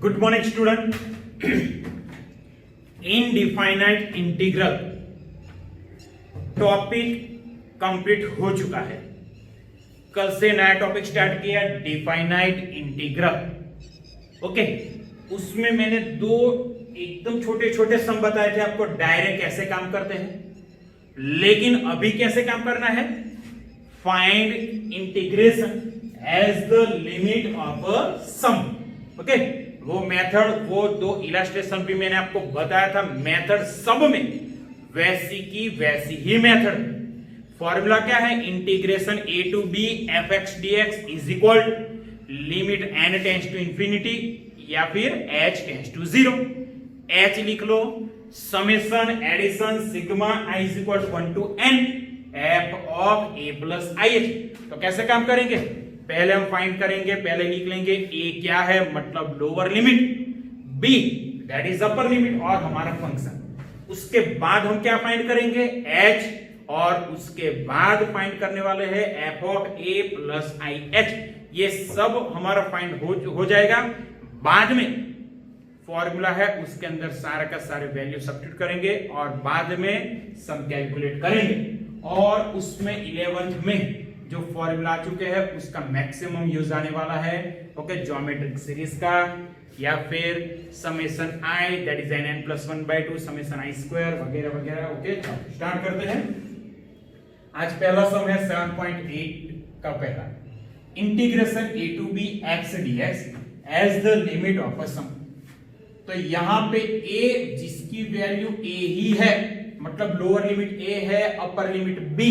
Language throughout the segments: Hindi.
Good morning student. Indefinite integral topic complete हो चुका है। कल से नया टॉपिक स्टार्ट किया, डिफाइनाइट इंटीग्रल। ओके, उसमें मैंने दो एकदम छोटे छोटे सम बताए थे आपको, डायरेक्ट कैसे काम करते हैं। लेकिन अभी कैसे काम करना है, find integration as the limit of a sum. Okay, वो मेथड, वो दो इलास्ट्रेशन भी मैंने आपको बताया था। मेथड सब में वैसी की वैसी ही मेथड। फॉर्मूला क्या है, integration a to b f x d x is equal limit n tends to infinity या फिर h टेंस टू 0। h लिख लो, summation addition sigma i is equal to 1 to n f of a plus i h। तो कैसे काम करेंगे, पहले हम फाइंड करेंगे, पहले लिख लेंगे a क्या है, मतलब lower limit, b that is upper limit और हमारा फंक्शन। उसके बाद हम क्या फाइंड करेंगे, h, और उसके बाद फाइंड करने वाले हैं f of a plus i h। ये सब हमारा फाइंड हो जाएगा। बाद में फॉर्मूला है, उसके अंदर सारा का सारे वैल्यू सब्स्टिट्यूट करेंगे और बाद में सम कैलकुलेट करेंगे। और उसमें 11th में जो फॉर्मूला आ चुके हैं उसका मैक्सिमम यूज आने वाला है। ओके, ज्योमेट्रिक सीरीज का या फिर summation i that is n plus 1/2 summation i square वगैरह वगैरह। ओके, स्टार्ट करते हैं। आज पहला सम है 7.8 का पहला, integration a to b x dx as the limit of a sum. तो यहां पे a जिसकी वैल्यू a ही है, मतलब लोअर लिमिट a है, अपर लिमिट b,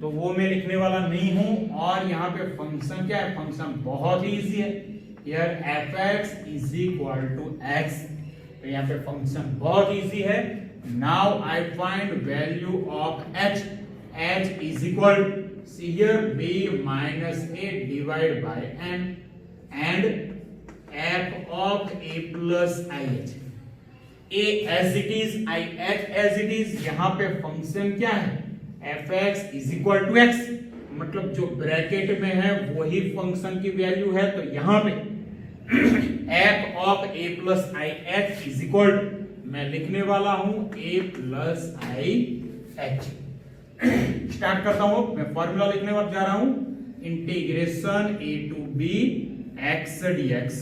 तो वो मैं लिखने वाला नहीं हूं। और यहां पे फंक्शन क्या है, फंक्शन बहुत ही इजी है। Here fx is equal to x, तो यहां पे फंक्शन बहुत इजी है। Now I find value of h। h is equal, see here b minus a divide by n and f of a plus i h। a as it is, i h as it is. यहां पे फंक्शन क्या है, fx is equal to x, मतलब जो ब्रैकेट में है वही फंक्शन की वैल्यू है। तो यहां पे f of a plus i h is equal, मैं लिखने वाला हूं a plus i h। Start करता हूं, मैं फॉर्मूला लिखने वाला जा रहा हूं, integration a to b x dx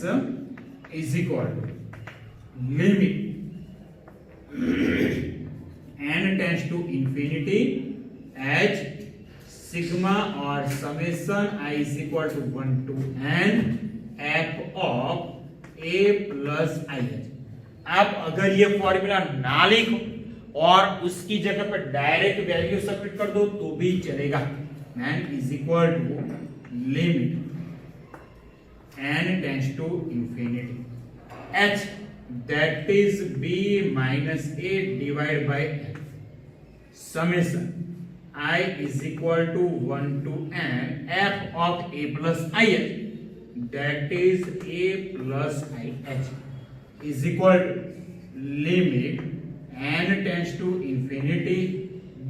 is equal to limit n tends to infinity h sigma और summation i is equal to 1 to n f of a plus i h। आप अगर ये फॉर्मूला ना लिखो और उसकी जगह पर डायरेक्ट वैल्यू सब्स्टिट्यूट कर दो तो भी चलेगा। n is equal to limit n tends to infinity h that is b minus a divide by n summation i is equal to 1 to n f of a plus i h that is a plus i h is equal to limit n tends to infinity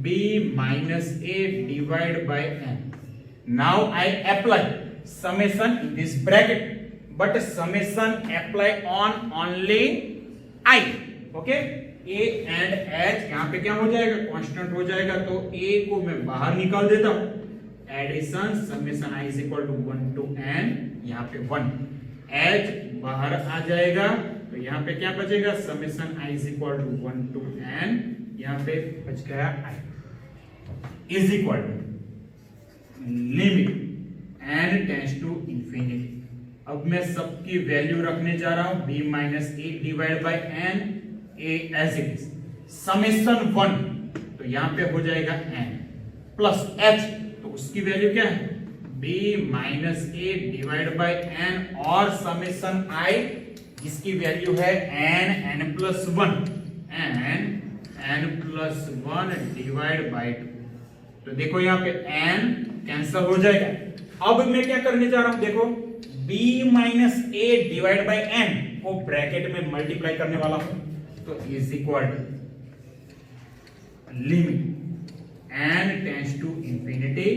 b minus a divide by n। Now I apply summation in this bracket, but summation apply on only I. Okay, a and h यहाँ पे क्या हो जाएगा, कांस्टेंट हो जाएगा। तो a को मैं बाहर निकाल देता हूँ, addition summation i is equal to 1 to n, यहाँ पे 1, h बाहर आ जाएगा तो यहाँ पे क्या बचेगा, summation i is equal to 1 to n, यहाँ पे बच गया i is equal to limit n tends to infinity. अब मैं सबकी वैल्यू रखने जा रहा हूं, b minus a divide by n, a as it is, summation 1 तो यहां पे हो जाएगा n प्लस h, तो उसकी वैल्यू क्या है, b minus a divide by n और समेशन i जिसकी वैल्यू है n plus 1, n plus 1 divide by 2। तो देखो यहां पे n कैंसिल हो जाएगा। अब मैं क्या करने जा रहा हूं, देखो b minus a divide by n को ब्रैकेट में मल्टीप्लाई करने वाला हूं, तो is equal limit n tends to infinity,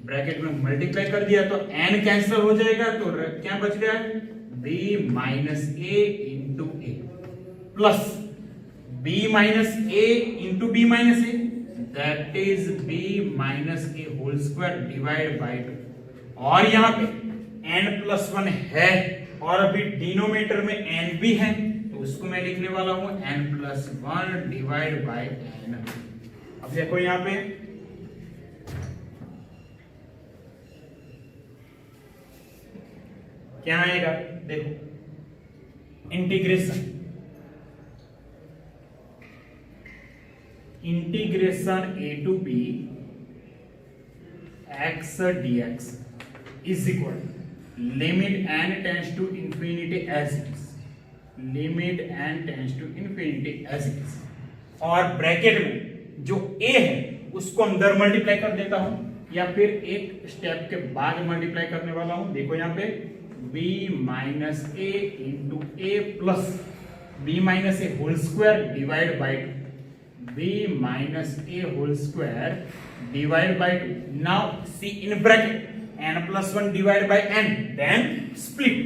bracket में मल्टीप्लाई कर दिया तो n कैंसिल हो जाएगा, तो क्या बच गया, b minus a into a plus b minus a into b minus a, that is b minus a whole square divide by 2। और यहाँ पे n+1 है और अभी डिनोमिनेटर में n भी है, तो उसको मैं लिखने वाला हूं n+1 डिवाइड बाय n। अब देखो यहां पे क्या आएगा, देखो integration a to b x dx is equal limit n tends to infinity as it is, limit n tends to infinity as it is। और ब्रैकेट में जो a है उसको अंदर मल्टीप्लाई कर देता हूं या फिर एक स्टेप के बाद मल्टीप्लाई करने वाला हूं। देखो यहां पे b minus a into a plus b minus a whole square divide by b minus a whole square divide by 2। Now see in bracket n+1 divided by n, then split,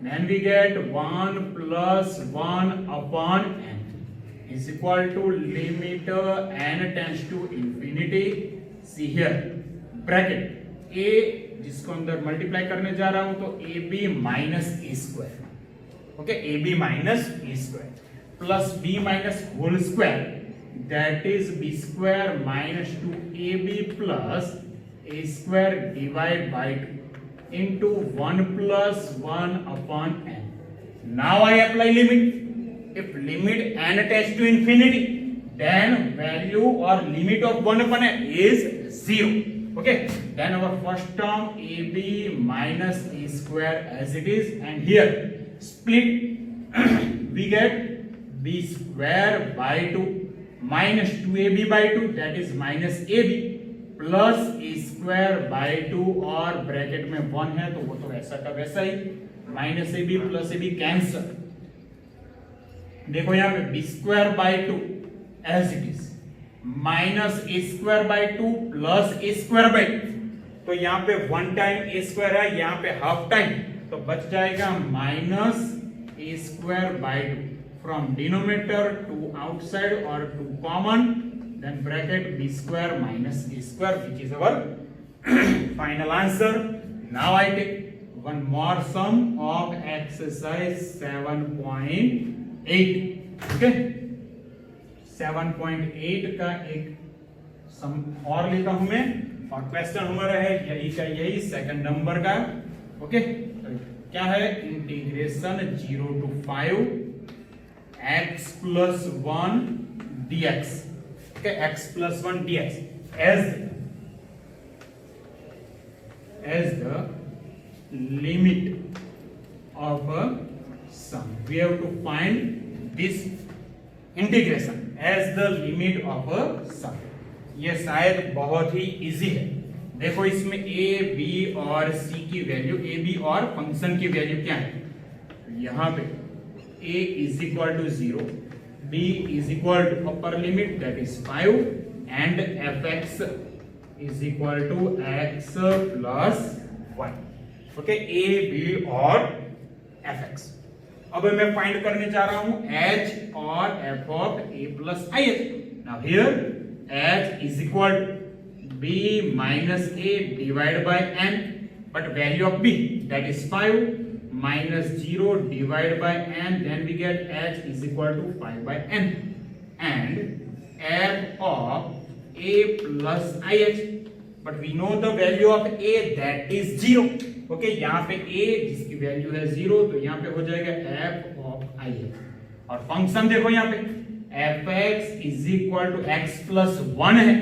then we get 1 plus 1 upon n is equal to limit n tends to infinity। see here bracket a जिसको अंदर मल्टीप्लाई करने जा रहा हूं तो ab minus a square, okay ab minus a square plus b minus whole square that is b square minus 2ab plus a square divide by 2 into 1 plus 1 upon n। Now I apply limit। If limit n tends to infinity, then value or limit of 1 upon n is 0। Okay, then our first term ab minus a square as it is, and here split we get b square by 2 minus 2ab by 2 that is minus ab plus a square by 2 और ब्रैकेट में 1 है तो वो तो वैसा का वैसा ही, minus a b plus a b cancel. देखो यहां पे b square by 2 as it is minus a square by 2 plus a square by 2, तो यहां पे 1 टाइम ए स्क्वायर है, यहां पे हाफ टाइम, तो बच जाएगा minus a square by 2 from denominator to outside और to common, then bracket b square minus a square, which is our final answer। now I take one more sum of exercise 7.8। okay 7.8 का एक सम और लेता हूं मैं, और क्वेश्चन हमारा है यही का यही सेकंड नंबर का। ओके क्या है, integration 0 to 5 x plus 1 dx, okay x plus 1 dx as the limit of a sum। we have to find this integration as the limit of a sum। ये शायद बहुत ही इजी है। देखो इसमें a b और c की वैल्यू, a b और फंक्शन की वैल्यू क्या है, यहां पे a is equal to 0, b is equal to upper limit that is 5 and fx is equal to x plus 1। okay a b और fx। अब मैं फाइंड करने जा रहा हूं h और f of a plus ih। now here h is equal to b minus a divided by n, but value of b that is 5 minus 0 divided by n, then we get h is equal to 5 by n, and f of a plus ih, but we know the value of a that is 0। okay यहाँ पे a जिसकी वैल्यू है 0 तो यहाँ पे हो जाएगा f of ih, और फंक्शन देखो यहाँ पे fx is equal to x plus 1 है,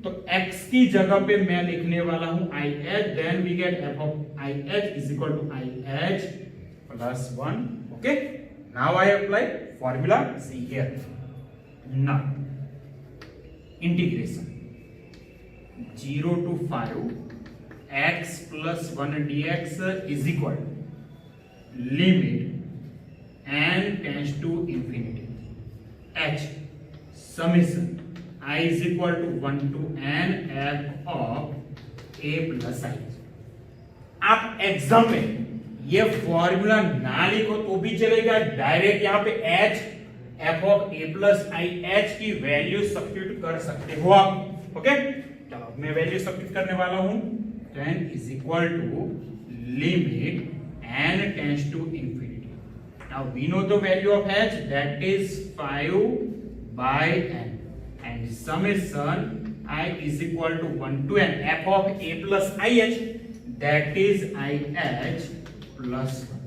तो x की जगह पे मैं लिखने वाला हूं ih, then we get f of ih is equal to ih plus 1। okay now I apply formula। see here now integration 0 to 5 x plus 1 dx is equal to limit n tends to infinity h summation I is equal to 1 to n f of a plus i। आप एग्जाम में ये फॉर्मूला ना लिखो तो भी चलेगा, डायरेक्ट यहाँ पे h f of a plus I h की वैल्यू सब्स्टिट्यूट कर सकते हो आप। ओके, चलो मैं वैल्यू सब्स्टिट्यूट करने वाला हूं। n is equal to limit n tends to infinity. Now we know the value of h, that is 5 by n, and summation I is equal to 1 to n f of a plus ih, that is ih plus 1.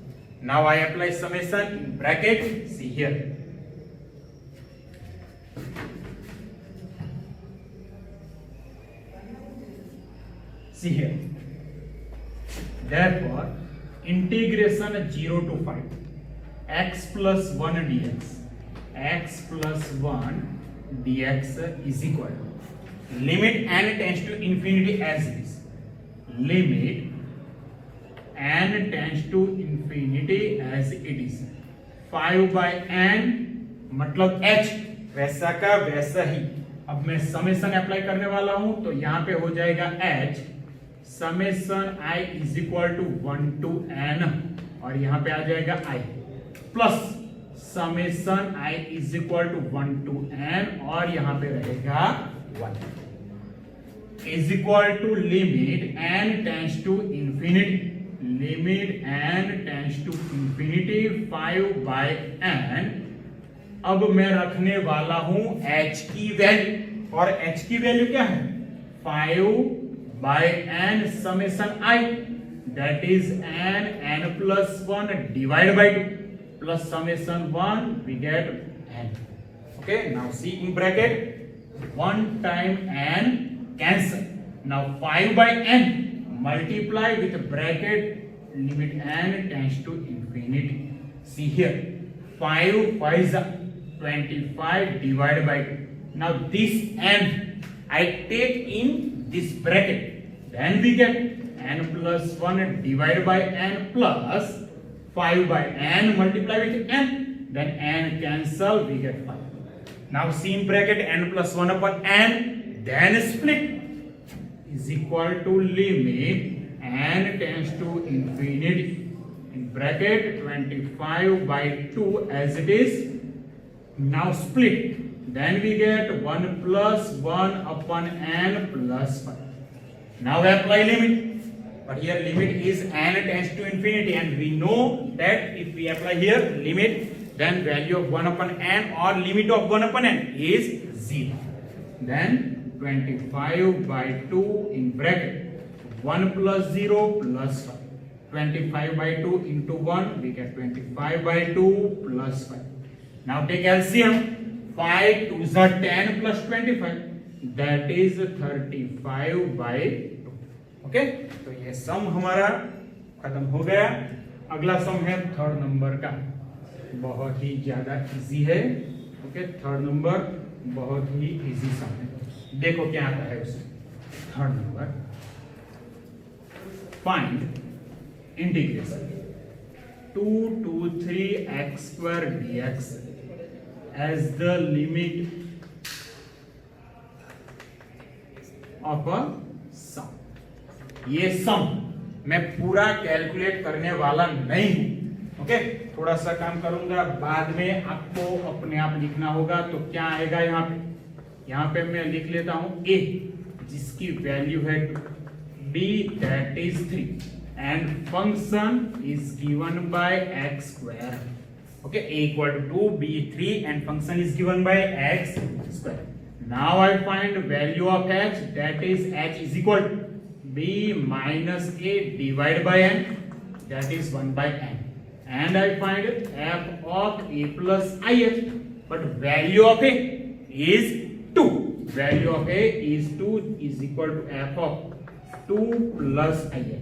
Now I apply summation in bracket. See here, see here, therefore integration 0 to 5 x plus 1 dx, x plus 1 dx is equal to limit n tends to infinity as it is, limit n tends to infinity as it is 5 by n मतलब h वैसा का वैसा ही। अब मैं समेशन अप्लाई करने वाला हूं तो यहां पे हो जाएगा h summation i is equal to 1 to n, और यहां पे आ जाएगा i plus summation i is equal to 1 to n, और यहां पे रहेगा 1 is equal to limit n tends to infinity, limit n tends to infinity 5 by n। अब मैं रखने वाला हूं h की वैल्यू, और h की वैल्यू क्या है 5 by n summation i, that is n plus 1 divide by 2 plus summation 1 we get n। Okay, now see in bracket 1 time n cancel. Now 5 by n multiply with bracket limit n tends to infinity. See here, 5 is 25 divided by 2. Now this n I take in this bracket, then we get n plus 1 divided by n plus 5 by n multiply with n, then n cancel, we get 5. Now see in bracket n plus 1 upon n, then split is equal to limit n tends to infinity in bracket 25 by 2 as it is. Now split, then we get 1 plus 1 upon n plus 5. Now we apply limit, but here limit is n tends to infinity, and we know that if we apply here limit, then value of 1 upon n or limit of 1 upon n is 0. Then 25 by 2 in bracket 1 plus 0 plus 5. 25 by 2 into 1 we get 25 by 2 plus 5. Now take LCM, 5 2s are 10 plus 25, that is 35 by 2. Okay, तो ये सम हमारा खत्म हो गया। अगला सम है थर्ड नंबर का, बहुत ही ज्यादा इजी है। ओके, थर्ड नंबर बहुत ही इजी सम है। देखो क्या आता है उसमें। Third number, find integration 2 to 3x square dx as the limit of a sum। ये सम मैं पूरा कैलकुलेट करने वाला नहीं हूं। ओके, थोड़ा सा काम करूंगा, बाद में आपको अपने आप लिखना होगा। तो क्या आएगा यहाँ पे मैं लिख लेता हूं a, जिसकी वैल्यू है 2, b that is 3, and function is given by x square. Okay, a equal to 2, b 3, and function is given by x square. Now I find value of h, that is h is equal to b minus a divided by n, that is 1 by n, and I find f of a plus ih, but value of a is 2. Value of a is 2 is equal to f of 2 plus ih.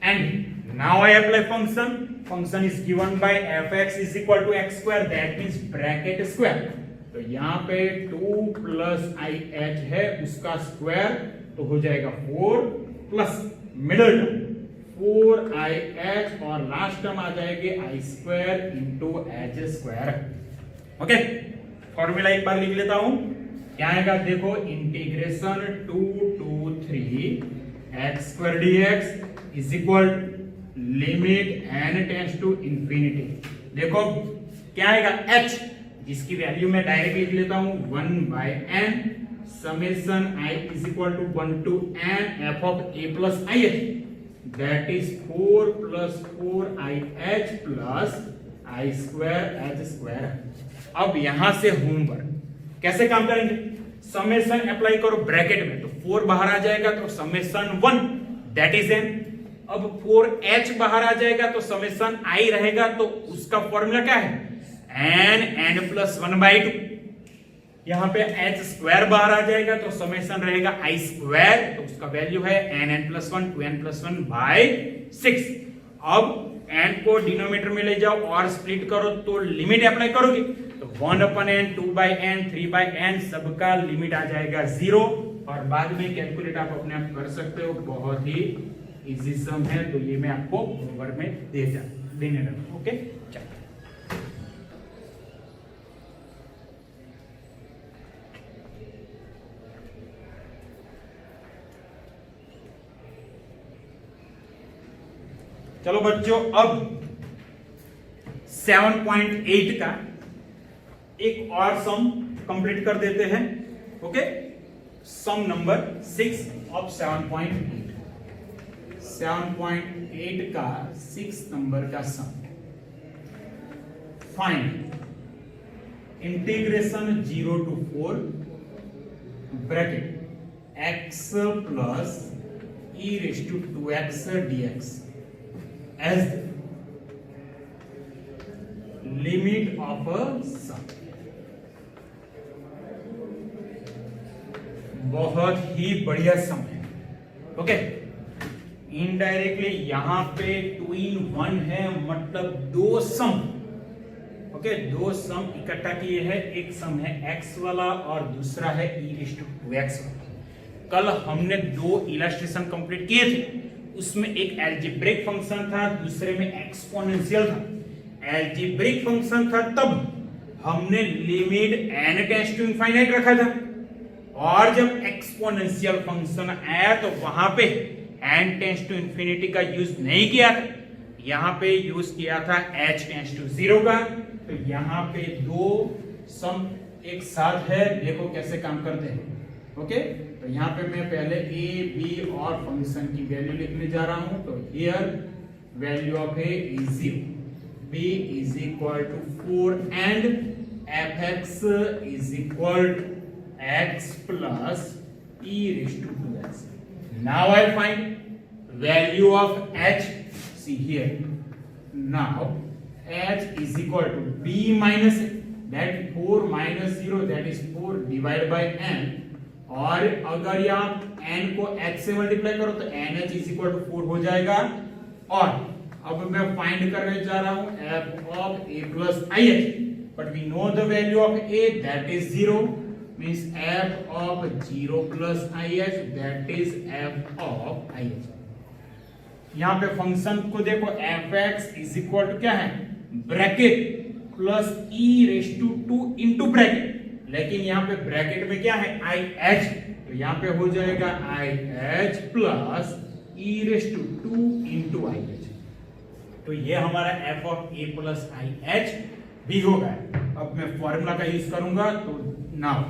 And now I apply function. Function is given by fx is equal to x square, that means bracket square. तो यहाँ पे 2 plus ih है, उसका स्क्वायर तो हो जाएगा 4 प्लस मिडल टर्म 4ih, और लास्ट टर्म आ जाएगी i square into h square. Okay, formula एक बार लिख लेता हूं। क्या आएगा देखो, integration 2 to 3 x square dx is equal limit n tends to infinity, देखो क्या आएगा h, जिसकी वैल्यू मैं डायरेक्ट लिख लेता हूं 1/n summation i is equal to 1 to n f of a plus ih, that is 4 plus 4ih plus i square h square। अब यहां से होमवर्क कैसे काम करेंगे, समेशन अप्लाई करो ब्रैकेट में, तो 4 बाहर आ जाएगा तो समेशन 1 दैट इज n। अब 4h बाहर आ जाएगा तो समेशन i रहेगा, तो उसका फॉर्मूला क्या है n plus 1/2। यहां पे h स्क्वायर बाहर आ जाएगा तो समेशन रहेगा i स्क्वायर, तो उसका वैल्यू है n plus 1 2n plus 1 by 6। अब n को डिनोमिनेटर में ले जाओ और स्प्लिट करो तो लिमिट अप्लाई करोगे तो 1/n 2/n 3/n सबका लिमिट आ जाएगा 0, और बाद में कैलकुलेट आप अपने आप कर सकते हो, बहुत ही इजी सम है, तो ये मैं आपको होमवर्क में देने लगा। ओके चलो बच्चों, अब 7.8 का एक और सम कंप्लीट कर देते हैं। ओके, सम नंबर 6 ऑफ 7.8 का 6 नंबर का sum, find integration 0 to 4 bracket x plus e raised to 2x dx as the limit of a sum। बहुत ही बढ़िया सम है। ओके, इनडायरेक्टली यहां पे 2 in 1 है, मतलब दो सम। ओके, दो सम इकट्ठा किए हैं, एक सम है x वाला और दूसरा है e raised to 2x वाला। कल हमने दो इलस्ट्रेशन कंप्लीट किए थे, उसमें एक एल्जेब्रिक फंक्शन था, दूसरे में एक्सपोनेंशियल था। एल्जेब्रिक फंक्शन था तब हमने limit n tends to infinite रखा था, और जब एक्सपोनेंशियल फंक्शन आया तो वहां पे n टेंड्स टू इंफिनिटी का यूज नहीं किया था, यहां पे यूज किया था h टेंड्स टू 0 का। तो यहां पे दो सम एक साथ है, देखो कैसे काम करते हैं। ओके, तो यहाँ पे मैं पहले a b और फंक्शन की वैल्यू लिखने जा रहा हूं। तो here value of a is 0, b is equal to 4 and fx is equal to x plus e raised to 2x। now I find value of h, see here, now h is equal to b minus that 4 minus 0 that is 4 divided by n, और अगर यहाँ n को h से मल्टीप्लाई करो तो nh is equal to 4 हो जाएगा। और अब मैं फाइंड करने जा रहा हूं f of a plus ih, but we know the value of a that is 0, means f of 0 plus ih that is f of ih। यहां पे फंक्शन को देखो, fx is equal to क्या है bracket plus e raise to 2 into bracket, लेकिन यहाँ पे ब्रैकेट में क्या है ih, तो यहाँ पे हो जाएगा ih plus e raise to 2 into ih। तो ये हमारा f of a plus ih भी होगा। अब मैं फॉर्मूला का यूज करूंगा, तो now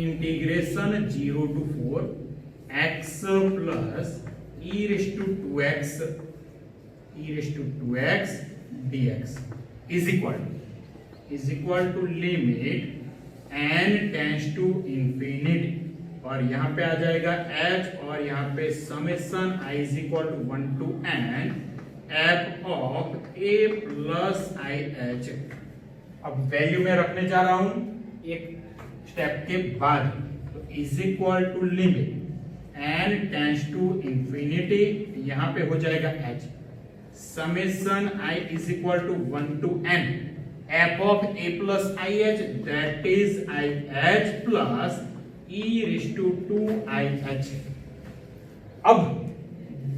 integration 0 to 4 x plus e raise to 2x dx is equal to limit n tends to infinity, और यहां पे आ जाएगा h, और यहां पे summation i is equal to 1 to n f of a plus ih। अब वैल्यू में रखने जा रहा हूं एक स्टेप के बाद, तो is equal to limit n tends to infinity, यहां पे हो जाएगा h, summation i is equal to 1 to n f of a plus ih that is ih plus e raised to 2ih। अब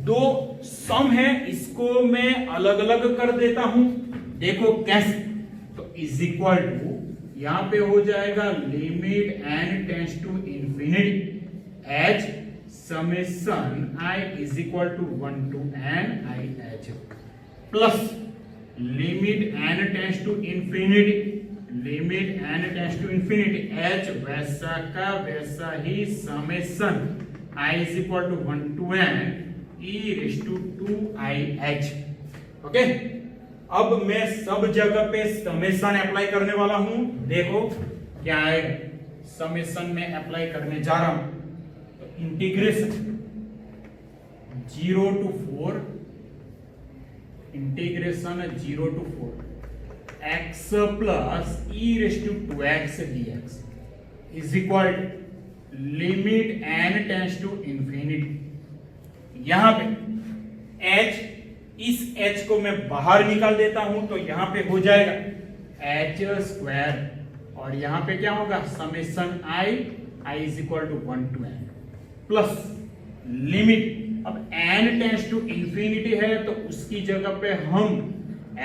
दो सम है, इसको मैं अलग अलग कर देता हूं, देखो कैसे। तो इज इक्वल टू यहां पे हो जाएगा limit n tends to infinity h summation I is equal to 1 to n I h plus limit n tends to infinity, limit n tends to infinity h वैसा का वैसा ही summation I is equal to 1 to n e raised to 2i h. Okay, अब मैं सब जगह पे समेशन अप्लाई करने वाला हूं. देखो क्या आएगा. समेशन में अप्लाई करने जा रहा हूं. तो integration 0 to 4, integration 0 to 4 x plus e raise to 2x dx is equal limit n tends to infinity. यहां पे h, इस h को मैं बाहर निकाल देता हूं तो यहां पे हो जाएगा h स्क्वायर और यहां पे क्या होगा summation i is equal to 1 to n plus limit. अब n टेंड्स टू इंफिनिटी है तो उसकी जगह पे हम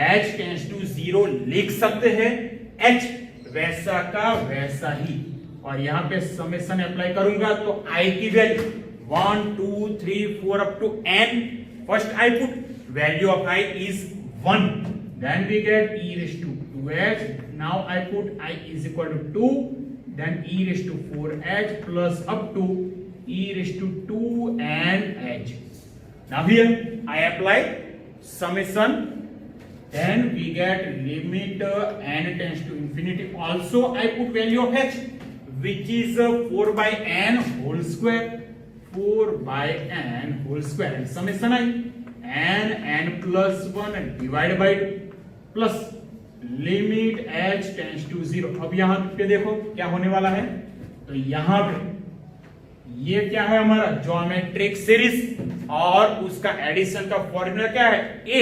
h टेंड्स टू 0 लिख सकते हैं. h वैसा का वैसा ही और यहां पे समेशन अप्लाई करूंगा तो i की value 1 2 3 4 up to n. First I put value of I is 1, then we get e raised to 2h. Now I put I is equal to 2, then e raised to 4h plus up to e raised to 2n h. Now here I apply summation, then we get limit n tends to infinity. Also I put value of h which is 4 by n whole square, 4 by n whole square and summation I n plus 1 divided by 2 plus limit h tends to 0. अब यहां पे देखो क्या होने वाला है. तो यहां पे ये क्या है हमारा ज्योमेट्रिक सीरीज और उसका एडिशन का फॉर्मूला क्या है a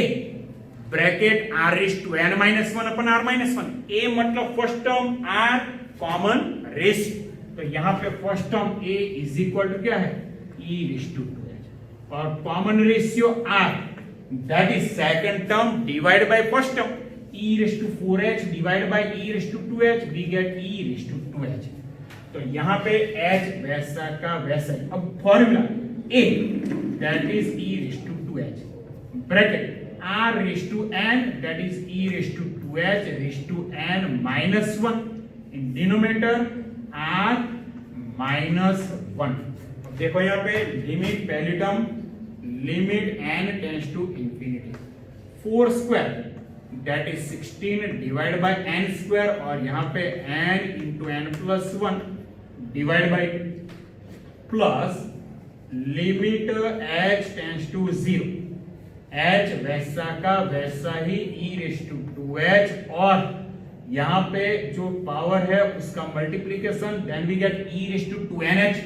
bracket r raise to n minus 1 upon r minus 1. a मतलब first term r common ratio. तो यहां पे first term a is equal to क्या है e रेज टू 2h और common ratio r that is second term divide by first term e raise to 4h divide by e raise to 2h we get e raise to 2h. तो यहां पे h वैसा का वैसा ही. अब formula a that is e raise to 2h bracket r raise to n that is e raise to 2h raise to n minus 1 in denominator r minus 1. देखो यहाँ पे लिमिट पहली term limit n tends to infinity 4 square that is 16 divide by n square और यहाँ पे n into n plus 1 divide by plus limit h tends to 0. h वैसा का वैसा ही e रेज टू 2h और यहाँ पे जो पावर है उसका multiplication then we get e raise to 2nh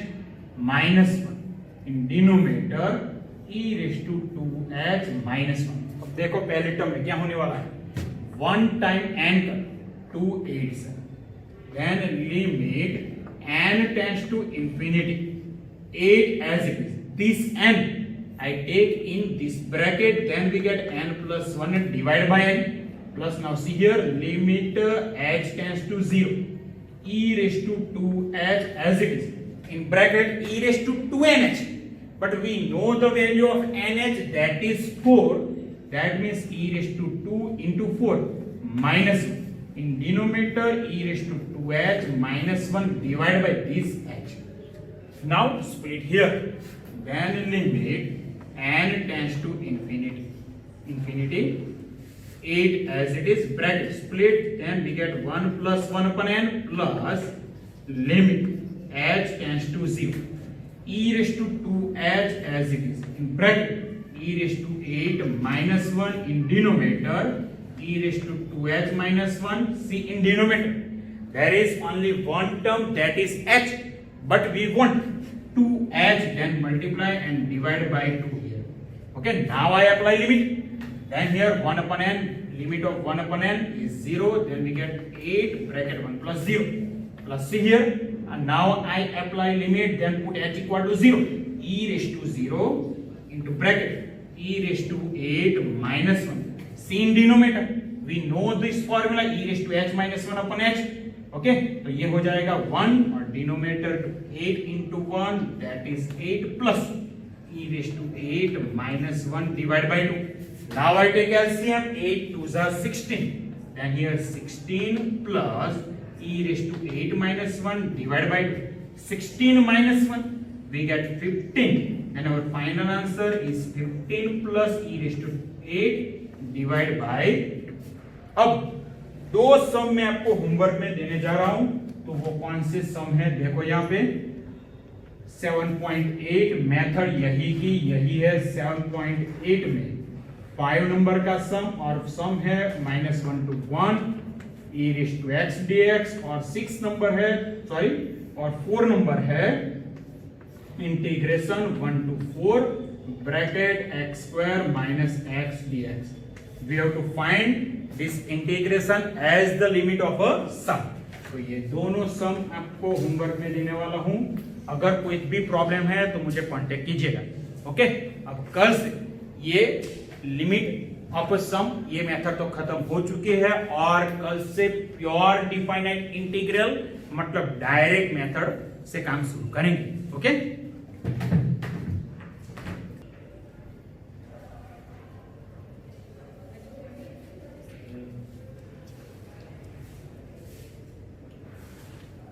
minus 1 in denominator e raise to 2h minus 1. अब देखो पहले टर्म में क्या होने वाला है 1 टाइम n कर 2 8 then limit n tends to infinity 8 as it is. This n I take in this bracket then we get n plus 1 divided by n plus now see here limit h tends to 0 e raised to 2h as it is in bracket e raised to 2nh but we know the value of nh that is 4 that means e raised to 2 into 4 minus 1 in denominator e raised to 2h minus 1 divided by this h. Now split here then limit n tends to infinity 8 as it is bracket split then we get 1 plus 1 upon n plus limit h tends to 0 e raised to 2h as it is in bracket e raised to 8 minus 1 in denominator e raised to 2h minus 1. See in denominator there is only one term that is h but we want 2h then multiply and divide by 2 here. Okay, now I apply limit then here 1 upon n limit of 1 upon n is 0 then we get 8 bracket 1 plus 0 plus see here and now I apply limit then put h equal to 0 e raised to 0 into bracket e raised to 8 minus 1. See in denominator we know this formula e raised to h minus 1 upon h okay, तो ये हो जाएगा 1 और denominator 8 into 1 that is 8 plus e raised to 8 minus 1 divided by 2. Now I take LCM. 8 2s are 16. Then here 16 plus e raised to 8 minus 1 divided by 2. 16 minus 1 we get 15 and our final answer is 15 plus e raised to 8 divided by 2. अब दो सम मैं आपको होमवर्क में देने जा रहा हूं, तो वो कौन से सम है देखो यहाँ पे 7.8 मेथड यही की यही है 7.8 में 5 नंबर का सम और सम है -1 to 1 e raised to x dx और 6 नंबर है सॉरी और 4 नंबर है integration 1 to 4 bracket x square minus x dx. We have to find this integration as the limit of a sum. तो ये दोनों सम आपको होमवर्क में देने वाला हूं, अगर कोई भी प्रॉब्लम है तो मुझे कांटेक्ट कीजिएगा. ओके, अब कल से ये लिमिट ऑफ अ सम ये मेथड तो खत्म हो चुकी है और कल से प्योर डिफाइनाइट इंटीग्रल मतलब डायरेक्ट मेथड से काम शुरू करेंगे. ओके.